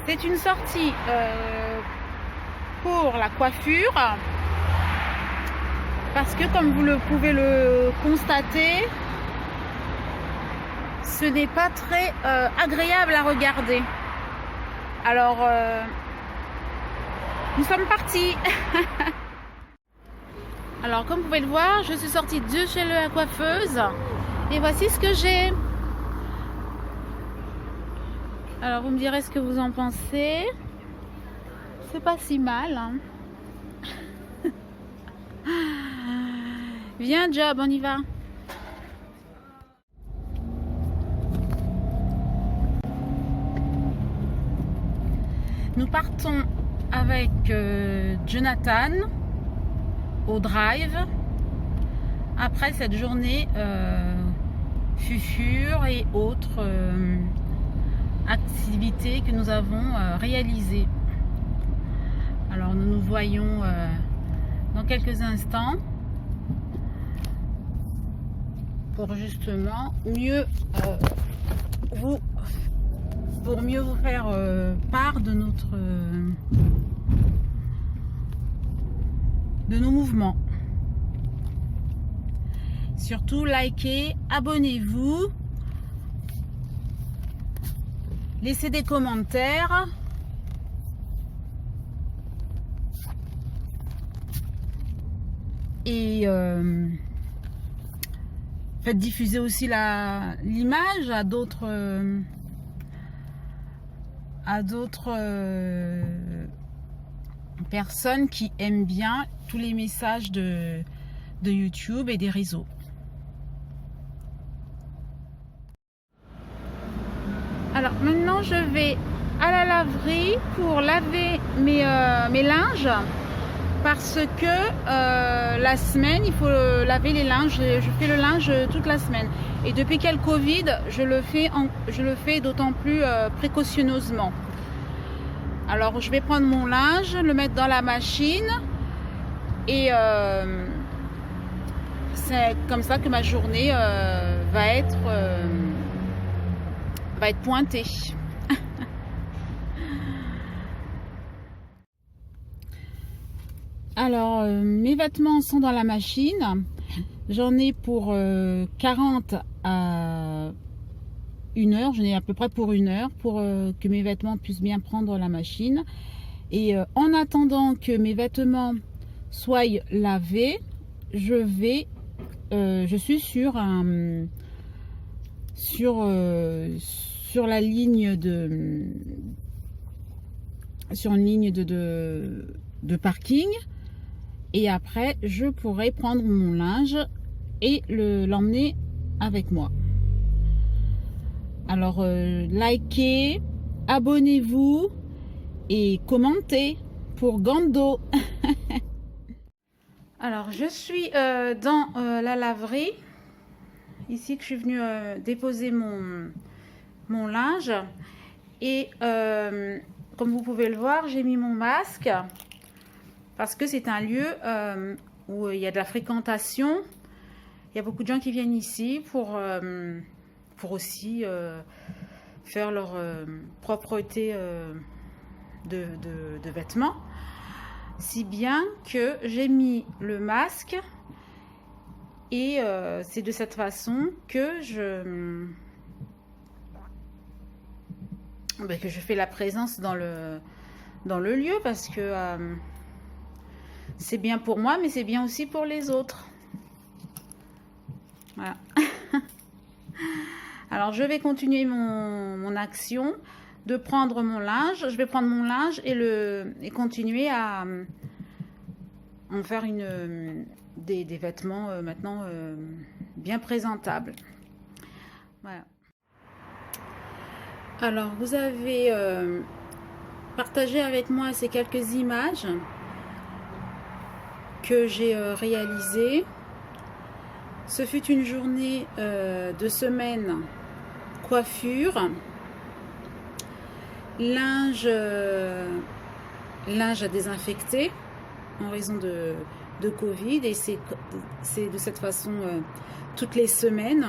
C'est une sortie pour la coiffure parce que comme vous pouvez le constater, ce n'est pas très agréable à regarder. Alors nous sommes partis. Alors comme vous pouvez le voir, je suis sortie de chez la coiffeuse et voici ce que j'ai. Alors vous me direz ce que vous en pensez. C'est pas si mal, hein. Viens Job, on y va. Nous partons avec Jonathan au drive après cette journée fufure et autres activités que nous avons réalisées. Alors nous nous voyons dans quelques instants pour justement mieux vous faire part de nos mouvements. Surtout likez, abonnez-vous, laissez des commentaires. Et faites diffuser aussi l'image à d'autres personnes qui aiment bien tous les messages de YouTube et des réseaux. Alors maintenant je vais à la laverie pour laver mes linges parce que la semaine il faut laver les linges. Je fais le linge toute la semaine et depuis qu'il y a le Covid je le fais d'autant plus précautionneusement. Alors je vais prendre mon linge, le mettre dans la machine et c'est comme ça que ma journée va être pointée. Alors mes vêtements sont dans la machine, j'en ai pour 40 à 1 heure, j'en ai à peu près pour 1 heure pour que mes vêtements puissent bien prendre la machine. Et en attendant que mes vêtements soient lavés, je suis sur la ligne sur une ligne de parking. Et après, je pourrai prendre mon linge et l'emmener avec moi. Alors, likez, abonnez-vous et commentez pour Gando. Alors, je suis dans la laverie. Ici que je suis venue déposer mon linge. Et comme vous pouvez le voir, j'ai mis mon masque. Parce que c'est un lieu où il y a de la fréquentation. Il y a beaucoup de gens qui viennent ici pour aussi faire leur propreté de vêtements. Si bien que j'ai mis le masque et c'est de cette façon que je fais la présence dans le lieu parce que c'est bien pour moi, mais c'est bien aussi pour les autres. Voilà. Alors, je vais continuer mon action de prendre mon linge. Je vais prendre mon linge et continuer à en faire des vêtements maintenant bien présentables. Voilà. Alors, vous avez partagé avec moi ces quelques images que j'ai réalisé. Ce fut une journée de semaine coiffure, linge à désinfecter en raison de Covid et c'est de cette façon toutes les semaines,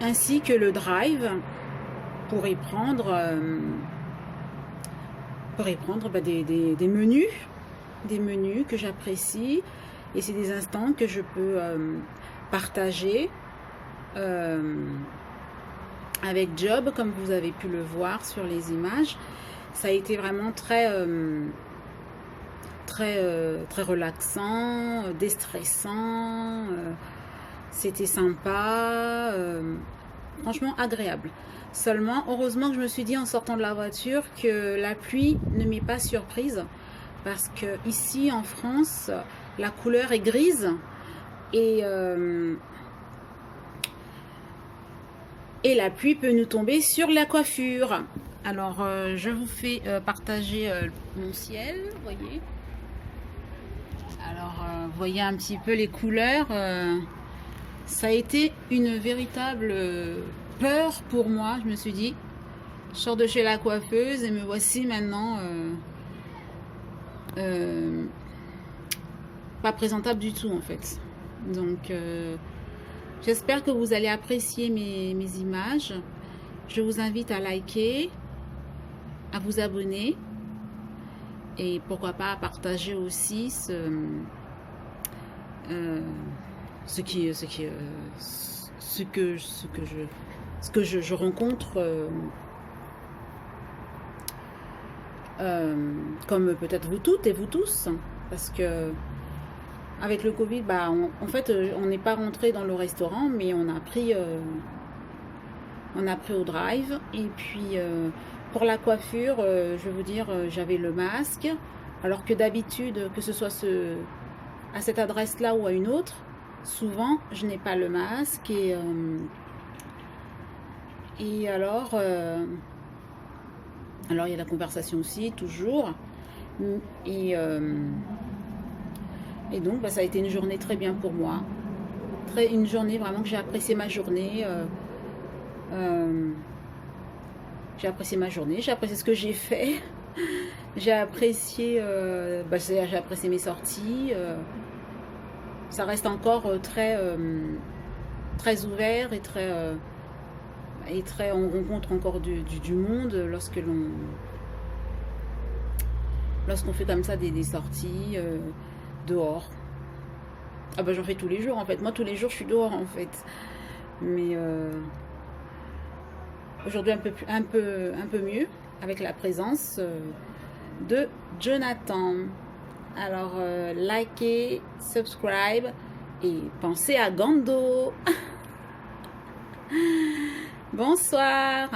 ainsi que le drive pour y prendre pourrais prendre des menus que j'apprécie. Et c'est des instants que je peux partager avec Job, comme vous avez pu le voir sur les images. Ça a été vraiment très relaxant, déstressant. C'était sympa, franchement agréable. Seulement, heureusement que je me suis dit en sortant de la voiture que la pluie ne m'est pas surprise, parce que ici en France, la couleur est grise et la pluie peut nous tomber sur la coiffure. Alors, je vous fais partager mon ciel, vous voyez. Alors, vous voyez un petit peu les couleurs. Ça a été une véritable peur pour moi. Je me suis dit, je sors de chez la coiffeuse et me voici maintenant pas présentable du tout en fait. Donc, j'espère que vous allez apprécier mes images. Je vous invite à liker, à vous abonner et pourquoi pas à partager aussi ce que je rencontre comme peut-être vous toutes et vous tous, parce que avec le Covid, en fait, on n'est pas rentré dans le restaurant, mais on a pris au drive. Et puis pour la coiffure, je vais vous dire, j'avais le masque, alors que d'habitude, que ce soit à cette adresse-là ou à une autre, souvent je n'ai pas le masque. Et alors il y a la conversation aussi, toujours. Et donc, ça a été une journée très bien pour moi. Une journée vraiment que j'ai apprécié ma journée. J'ai apprécié ma journée, j'ai apprécié ce que j'ai fait. J'ai apprécié mes sorties. Ça reste encore très ouvert et on rencontre encore du monde lorsqu'on fait comme ça des sorties dehors. J'en fais tous les jours en fait. Moi tous les jours je suis dehors en fait. Mais aujourd'hui un peu mieux avec la présence de Jonathan. Alors likez, subscribe et pensez à Gando. Bonsoir.